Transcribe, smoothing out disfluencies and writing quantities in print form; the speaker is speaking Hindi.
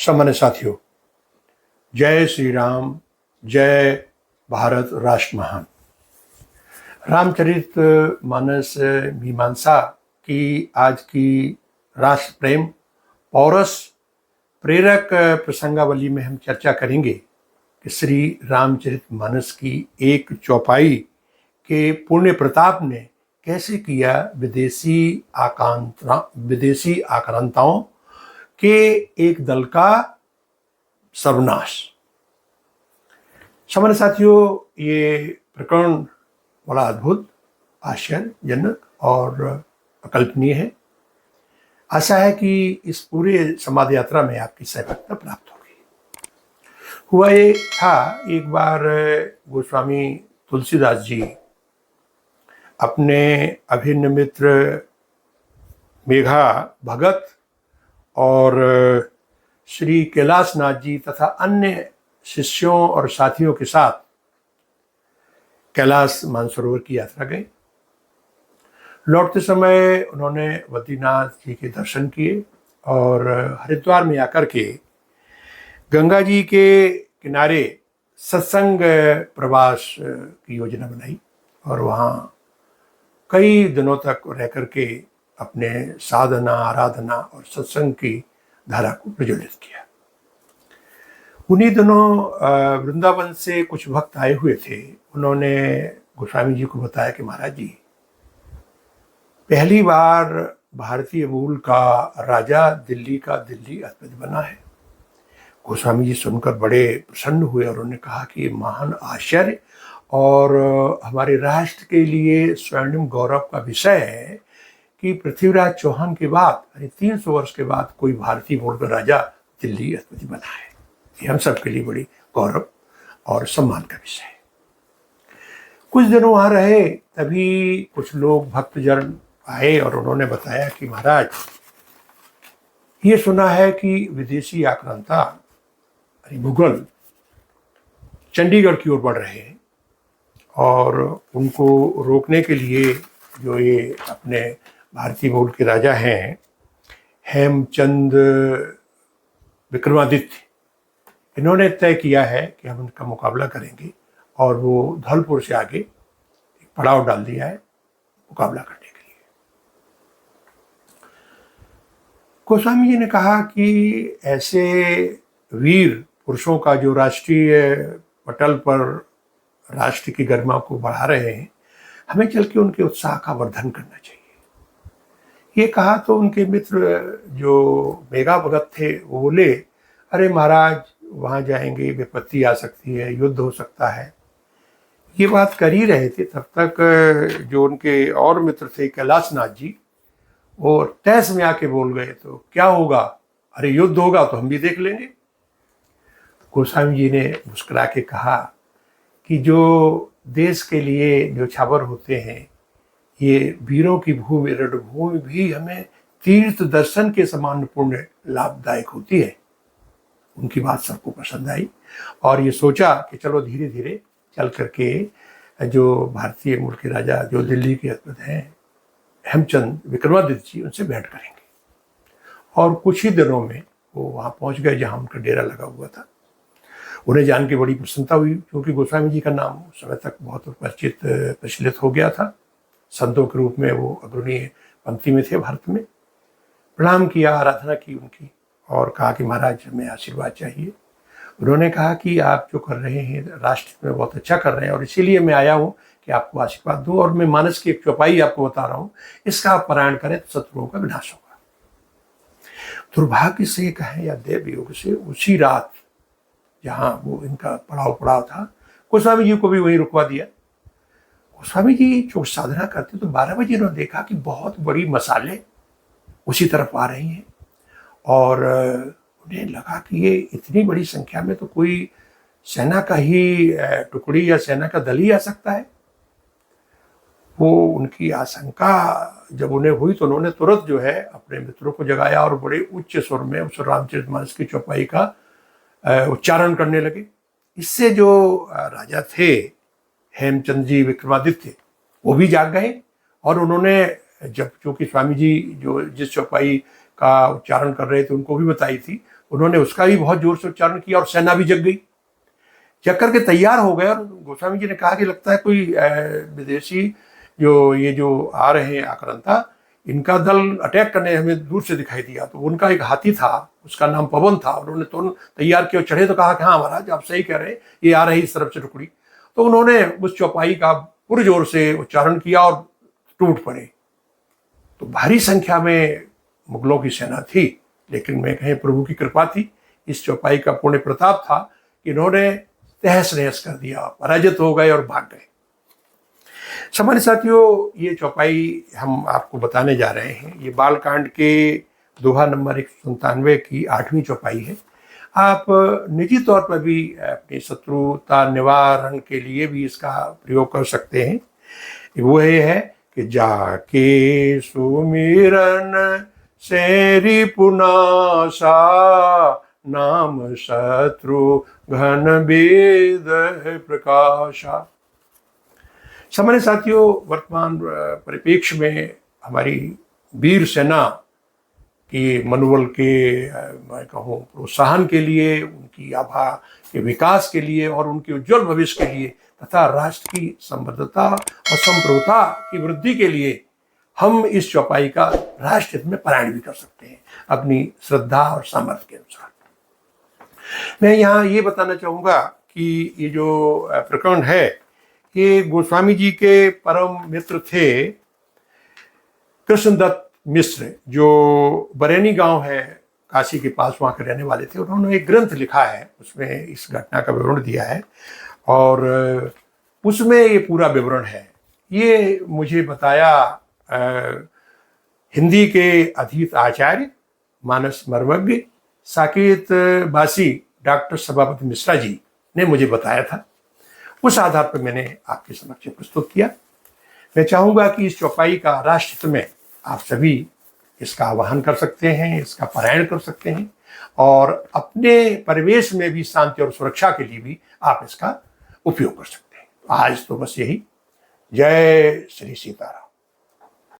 सामान्य साथियों, जय श्री राम, जय भारत राष्ट्र महान। रामचरित मानस मीमांसा की आज की राष्ट्र प्रेम पौरस प्रेरक प्रसंगावली में हम चर्चा करेंगे कि श्री रामचरित मानस की एक चौपाई के पुण्य प्रताप ने कैसे किया विदेशी आक्रांताओं के एक दल का सर्वनाश। सामान्य साथियों, ये प्रकरण बड़ा अद्भुत, आश्चर्यजनक और अकल्पनीय है। आशा है कि इस पूरे संवाद यात्रा में आपकी सहभागिता प्राप्त होगी। हुआ ये था, एक बार गोस्वामी तुलसीदास जी अपने अभिन्न मित्र मेघा भगत और श्री कैलाशनाथ जी तथा अन्य शिष्यों और साथियों के साथ कैलाश मानसरोवर की यात्रा गए। लौटते समय उन्होंने बद्रीनाथ जी के दर्शन किए और हरिद्वार में आकर के गंगा जी के किनारे सत्संग प्रवास की योजना बनाई और वहाँ कई दिनों तक रह करके अपने साधना, आराधना और सत्संग की धारा को प्रज्वलित किया। उन्हीं दिनों वृंदावन से कुछ भक्त आए हुए थे। उन्होंने गोस्वामी जी को बताया कि महाराज जी, पहली बार भारतीय मूल का राजा दिल्ली का दिल्ली अधिपति बना है। गोस्वामी जी सुनकर बड़े प्रसन्न हुए और उन्होंने कहा कि ये महान आश्चर्य और हमारे राष्ट्र के लिए स्वर्णिम गौरव का विषय है कि पृथ्वीराज चौहान के बाद 300 वर्ष के बाद कोई भारतीय मूल का राजा दिल्ली अधिपति बना है। ये हम सबके लिए बड़ी गौरव और सम्मान का विषय है। कुछ दिनों वहाँ रहे, तभी कुछ लोग भक्तजन आए और उन्होंने बताया कि महाराज, ये सुना है कि विदेशी आक्रांता मुगल चंडीगढ़ की ओर बढ़ रहे हैं और उनको रोकने के लिए जो ये अपने भारतीय मूल के राजा हैं हेमचंद विक्रमादित्य, इन्होंने तय किया है कि हम उनका मुकाबला करेंगे और वो धौलपुर से आगे एक पड़ाव डाल दिया है मुकाबला करने के लिए। गोस्वामी जी ने कहा कि ऐसे वीर पुरुषों का जो राष्ट्रीय पटल पर राष्ट्र की गरिमा को बढ़ा रहे हैं, हमें चल के उनके उत्साह का वर्धन करना चाहिए। ये कहा तो उनके मित्र जो मेघा भगत थे वो बोले, अरे महाराज, वहाँ जाएंगे विपत्ति आ सकती है, युद्ध हो सकता है। ये बात कर ही रहे थे, तब तक जो उनके और मित्र थे कैलाशनाथ जी, वो तहस में आके बोल गए, तो क्या होगा? अरे युद्ध होगा तो हम भी देख लेंगे। गोस्वामी जी ने मुस्कुरा के कहा कि जो देश के लिए जो छावर होते हैं, ये वीरों की भूमि रणभूमि भी हमें तीर्थ दर्शन के समान पुण्य लाभदायक होती है। उनकी बात सबको पसंद आई और ये सोचा कि चलो धीरे धीरे चल करके जो भारतीय मूल के राजा जो दिल्ली के अधिपति हैं हेमचंद विक्रमादित्य जी, उनसे भेंट करेंगे। और कुछ ही दिनों में वो वहाँ पहुँच गए जहाँ उनका डेरा लगा हुआ था। उन्हें जान के बड़ी प्रसन्नता हुई, क्योंकि गोस्वामी जी का नाम उस समय तक बहुत प्रचलित हो गया था। संतों के रूप में वो अग्रणी पंक्ति में थे भारत में। प्रणाम किया, आराधना की उनकी और कहा कि महाराज, हमें आशीर्वाद चाहिए। उन्होंने कहा कि आप जो कर रहे हैं राष्ट्र में बहुत अच्छा कर रहे हैं और इसीलिए मैं आया हूँ कि आपको आशीर्वाद दूँ, और मैं मानस की एक चौपाई आपको बता रहा हूँ, इसका आप पारायण करें तो शत्रुओं का विनाश होगा। दुर्भाग्य से कहें या देव योग से, उसी रात जहाँ वो इनका पड़ाव था, गोस्वामी जी को भी वहीं रुकवा दिया। गोस्वामी जी जो साधना करते तो 12 बजे उन्होंने देखा कि बहुत बड़ी मसाले उसी तरफ आ रही हैं और उन्हें लगा कि ये इतनी बड़ी संख्या में तो कोई सेना का ही टुकड़ी या सेना का दल ही आ सकता है। वो उनकी आशंका जब उन्हें हुई तो उन्होंने तुरंत जो है अपने मित्रों को जगाया और बड़े उच्च स्वर में उस रामचरितमानस की चौपाई का उच्चारण करने लगे। इससे जो राजा थे हेमचंद जी विक्रमादित्य, वो भी जाग गए और उन्होंने जब, चूँकि स्वामी जी जो जिस चौपाई का उच्चारण कर रहे थे उनको भी बताई थी, उन्होंने उसका भी बहुत जोर से उच्चारण किया और सेना भी जग गई, जग करके तैयार हो गए। और गोस्वामी जी ने कहा कि लगता है कोई विदेशी जो आ रहे हैं आक्रांता, इनका दल अटैक करने हमें दूर से दिखाई दिया। तो उनका एक हाथी था, उसका नाम पवन था, उन्होंने तुरंत तैयार किया, चढ़े तो कहा कि हाँ महाराज आप सही कह रहे हैं, ये आ रही इस तरफ से टुकड़ी। तो उन्होंने उस चौपाई का पुरजोर से उच्चारण किया और टूट पड़े। तो भारी संख्या में मुगलों की सेना थी, लेकिन मैं कहें प्रभु की कृपा थी, इस चौपाई का पुण्य प्रताप था कि इन्होंने तहस नहस कर दिया, पराजित हो गए और भाग गए। सामान्य साथियों, ये चौपाई हम आपको बताने जा रहे हैं, ये बालकांड के दोहा नंबर 197 की 8वीं चौपाई है। आप निजी तौर पर भी अपनी शत्रुता निवारण के लिए भी इसका प्रयोग कर सकते हैं। वो ये है कि जाके सुमिरन सेरी पुनासा, नाम शत्रु घन वेद प्रकाशा। सामान्य साथियों, वर्तमान परिप्रेक्ष्य में हमारी वीर सेना की मनोबल के मैं कहूँ प्रोत्साहन के लिए, उनकी आभा के विकास के लिए और उनके उज्जवल भविष्य के लिए तथा राष्ट्र की समृद्धता और संप्रभुता की वृद्धि के लिए हम इस चौपाई का राष्ट्र हित में पारायण भी कर सकते हैं अपनी श्रद्धा और सामर्थ्य के अनुसार। मैं यहाँ ये बताना चाहूँगा कि ये जो प्रकरण है, ये गोस्वामी जी के परम मित्र थे कृष्णदत्त मिश्र, जो बरैनी गांव है काशी के पास, वहाँ के रहने वाले थे। उन्होंने एक ग्रंथ लिखा है, उसमें इस घटना का विवरण दिया है और उसमें ये पूरा विवरण है। ये मुझे बताया हिंदी के अधीत आचार्य मानस मर्मज्ञ साकेत वासी डॉक्टर सभापति मिश्रा जी ने मुझे बताया था। उस आधार पर मैंने आपके समक्ष प्रस्तुत किया। मैं चाहूँगा कि इस चौपाई का राष्ट्र में आप सभी इसका आह्वान कर सकते हैं, इसका पारायण कर सकते हैं और अपने परिवेश में भी शांति और सुरक्षा के लिए भी आप इसका उपयोग कर सकते हैं। आज तो बस यही। जय श्री सीताराम।